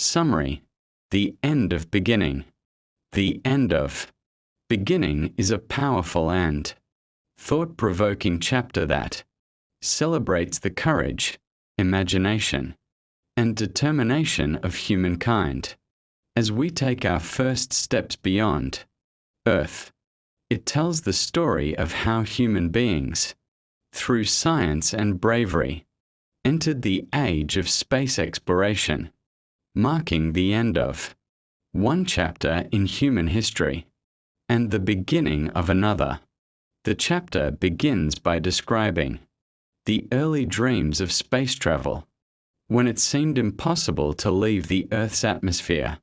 Summary: the end of beginning. The end of beginning is a powerful and thought-provoking chapter that celebrates the courage, imagination, and determination of humankind as we take our first steps beyond Earth. It tells the story of how human beings, through science and bravery, entered the age of space exploration, marking the end of one chapter in human history and the beginning of another. The chapter begins by describing the early dreams of space travel, when it seemed impossible to leave the Earth's atmosphere.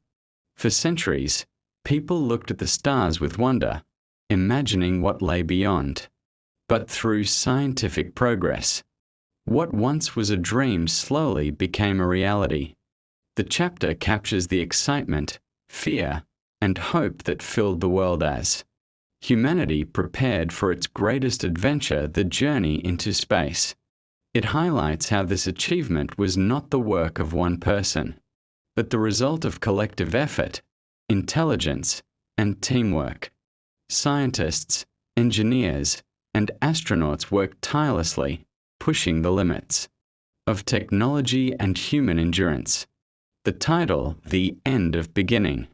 For centuries, people looked at the stars with wonder, imagining what lay beyond. But through scientific progress, what once was a dream slowly became a reality. The chapter captures the excitement, fear, and hope that filled the world as humanity prepared for its greatest adventure, the journey into space. It highlights how this achievement was not the work of one person, but the result of collective effort, intelligence, and teamwork. Scientists, engineers, and astronauts worked tirelessly, pushing the limits of technology and human endurance. The title, The End of Beginning,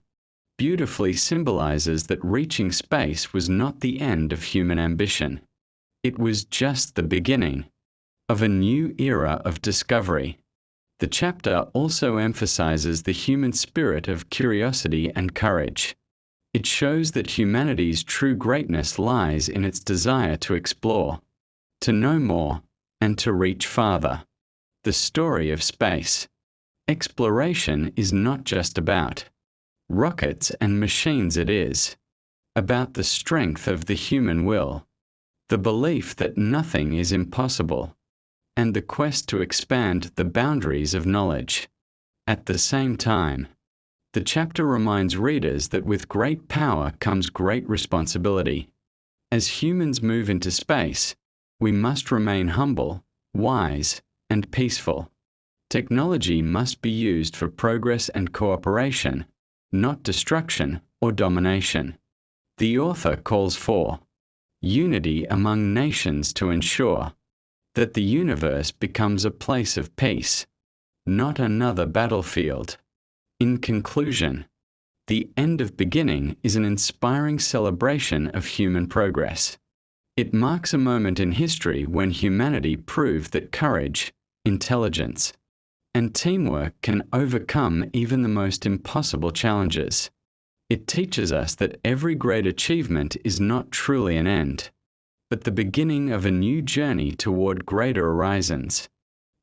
beautifully symbolizes that reaching space was not the end of human ambition. It was just the beginning of a new era of discovery. The chapter also emphasizes the human spirit of curiosity and courage. It shows that humanity's true greatness lies in its desire to explore, to know more, and to reach farther. The story of space exploration is not just about rockets and machines. It is about the strength of the human will, the belief that nothing is impossible, and the quest to expand the boundaries of knowledge. At the same time, the chapter reminds readers that with great power comes great responsibility. As humans move into space, we must remain humble, wise, and peaceful. Technology must be used for progress and cooperation, not destruction or domination. The author calls for unity among nations to ensure that the universe becomes a place of peace, not another battlefield. In conclusion, The End of Beginning is an inspiring celebration of human progress. It marks a moment in history when humanity proved that courage, intelligence, and teamwork can overcome even the most impossible challenges. It teaches us that every great achievement is not truly an end, but the beginning of a new journey toward greater horizons.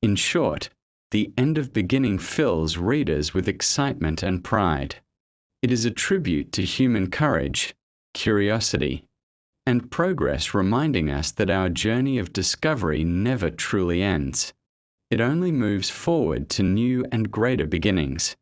In short, The End of Beginning fills readers with excitement and pride. It is a tribute to human courage, curiosity, and progress, reminding us that our journey of discovery never truly ends. It only moves forward to new and greater beginnings.